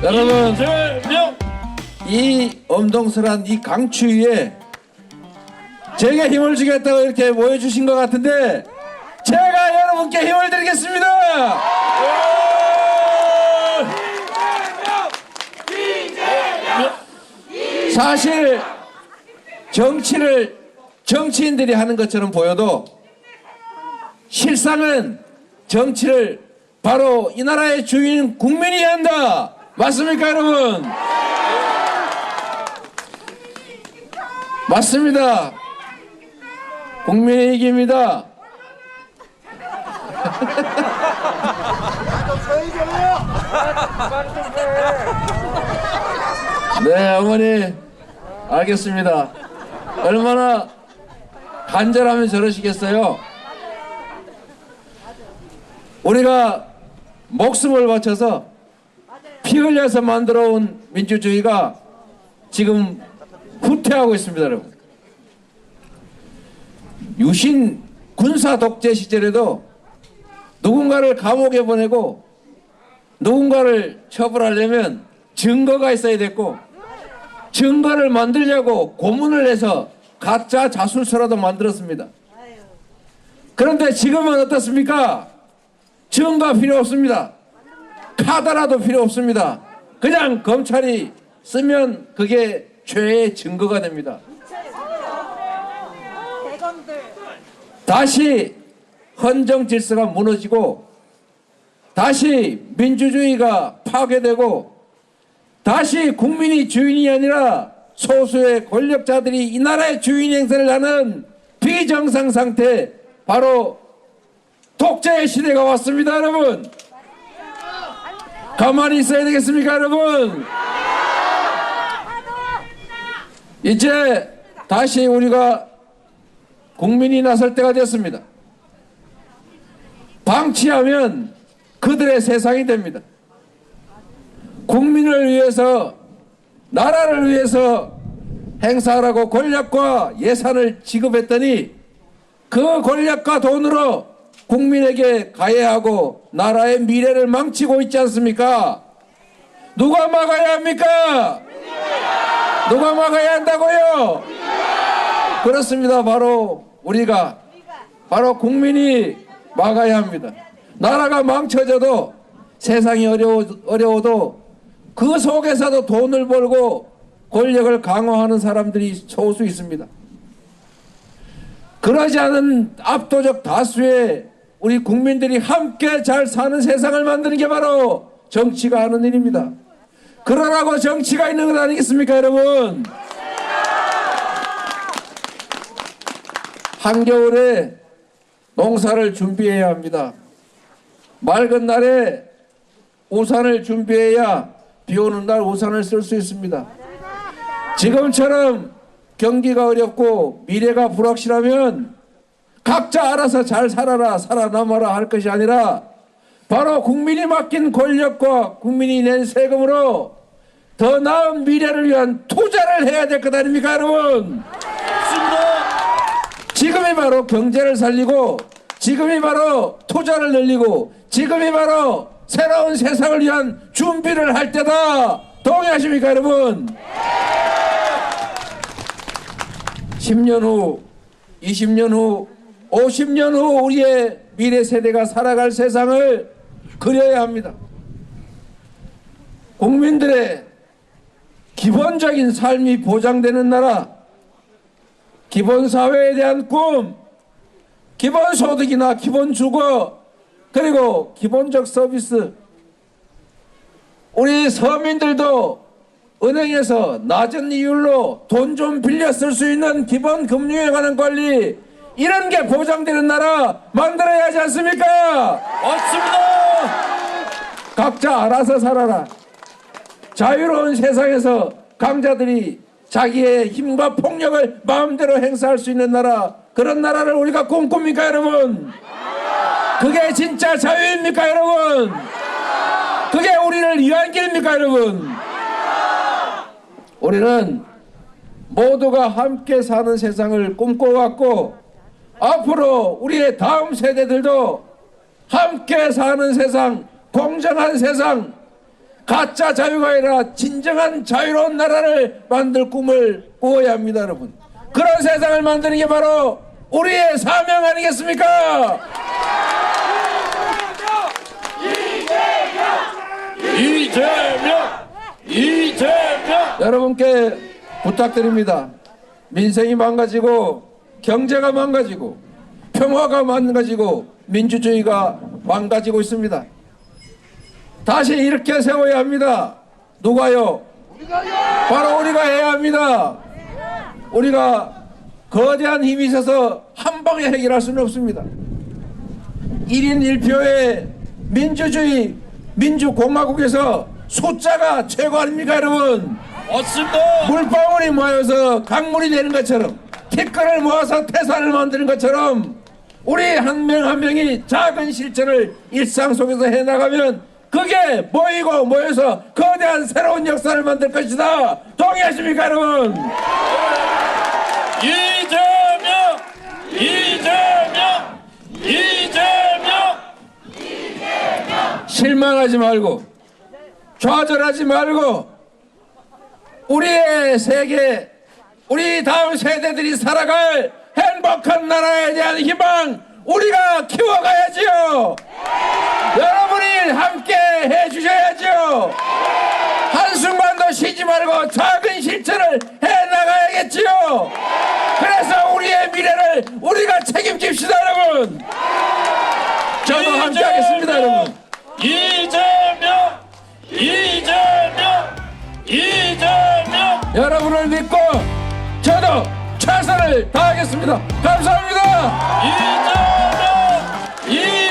여러분, 이재명! 이 엄동설한 이 강추위에 제가 힘을 주겠다고 이렇게 모여주신 것 같은데 제가 여러분께 힘을 드리겠습니다. 사실 정치를 정치인들이 하는 것처럼 보여도 실상은 정치를 바로 이 나라의 주인 국민이 한다. 맞습니까, 여러분? 맞습니다. 국민이 이깁니다. 네, 어머니 알겠습니다. 얼마나 간절하면 저러시겠어요? 우리가 목숨을 바쳐서 피 흘려서 만들어 온 민주주의가 지금 후퇴하고 있습니다, 여러분. 유신 군사 독재 시절에도 누군가를 감옥에 보내고 누군가를 처벌하려면 증거가 있어야 됐고 증거를 만들려고 고문을 해서 가짜 자술서라도 만들었습니다. 그런데 지금은 어떻습니까? 증거 필요 없습니다. 카드라도 필요 없습니다. 그냥 검찰이 쓰면 그게 죄의 증거가 됩니다. 다시 헌정 질서가 무너지고 다시 민주주의가 파괴되고 다시 국민이 주인이 아니라 소수의 권력자들이 이 나라의 주인 행세를 하는 비정상 상태, 바로 독재의 시대가 왔습니다, 여러분. 가만히 있어야 되겠습니까, 여러분? 이제 다시 우리가 국민이 나설 때가 됐습니다. 방치하면 그들의 세상이 됩니다. 국민을 위해서, 나라를 위해서 행사하라고 권력과 예산을 지급했더니 그 권력과 돈으로 국민에게 가해하고 나라의 미래를 망치고 있지 않습니까? 누가 막아야 합니까? 누가 막아야 한다고요? 그렇습니다. 바로 우리가, 바로 국민이 막아야 합니다. 나라가 망쳐져도, 세상이 어려워도 그 속에서도 돈을 벌고 권력을 강화하는 사람들이 소수 있습니다. 그러지 않은 압도적 다수의 우리 국민들이 함께 잘 사는 세상을 만드는 게 바로 정치가 하는 일입니다. 그러라고 정치가 있는 것 아니겠습니까, 여러분? 한겨울에 농사를 준비해야 합니다. 맑은 날에 우산을 준비해야 비 오는 날 우산을 쓸 수 있습니다. 지금처럼 경기가 어렵고 미래가 불확실하면 각자 알아서 잘 살아라, 살아남아라 할 것이 아니라 바로 국민이 맡긴 권력과 국민이 낸 세금으로 더 나은 미래를 위한 투자를 해야 될 것 아닙니까, 여러분? 지금이 바로 경제를 살리고, 지금이 바로 투자를 늘리고, 지금이 바로 새로운 세상을 위한 준비를 할 때다. 동의하십니까, 여러분? 10년 후, 20년 후, 50년 후 우리의 미래 세대가 살아갈 세상을 그려야 합니다. 국민들의 기본적인 삶이 보장되는 나라, 기본사회에 대한 꿈, 기본소득이나 기본주거, 그리고 기본적 서비스, 우리 서민들도 은행에서 낮은 이율로 돈 좀 빌려 쓸 수 있는 기본 금융에 관한 관리, 이런 게 보장되는 나라 만들어야 하지 않습니까? 맞습니다. 각자 알아서 살아라. 자유로운 세상에서 강자들이 자기의 힘과 폭력을 마음대로 행사할 수 있는 나라, 그런 나라를 우리가 꿈꿉니까, 여러분? 그게 진짜 자유입니까, 여러분? 그게 우리를 위한 길입니까, 여러분? 우리는 모두가 함께 사는 세상을 꿈꿔왔고, 앞으로 우리의 다음 세대들도 함께 사는 세상, 공정한 세상, 가짜 자유가 아니라 진정한 자유로운 나라를 만들 꿈을 꾸어야 합니다, 여러분. 그런 세상을 만드는 게 바로 우리의 사명 아니겠습니까? 이재명! 여러분께 부탁드립니다. 민생이 망가지고 경제가 망가지고 평화가 망가지고 민주주의가 망가지고 있습니다. 다시 이렇게 세워야 합니다. 누가요? 바로 우리가 해야 합니다. 우리가 거대한 힘이 있어서 한 방에 해결할 수는 없습니다. 1인 1표의 민주주의 민주공화국에서 숫자가 최고 아닙니까, 여러분? 맞습니다. 물방울이 모여서 강물이 되는 것처럼, 티끌을 모아서 태산을 만드는 것처럼 우리 한 명 한 명이 작은 실천을 일상 속에서 해나가면 그게 모이고 모여서 거대한 새로운 역사를 만들 것이다. 동의하십니까, 여러분? 이재명! 실망하지 말고 좌절하지 말고 우리의 세계, 우리 다음 세대들이 살아갈 행복한 나라에 대한 희망 우리가 키워가야지요. 여러분이 함께 해주셔야지요. 한순간도 쉬지 말고 작은 실천을 해나가야겠지요. 그래서 우리의 미래를 우리가 책임집시다, 여러분. 저도 함께 하겠습니다, 여러분. 이재명! 여러분을 믿고 저도 최선을 다하겠습니다. 감사합니다. 이재명!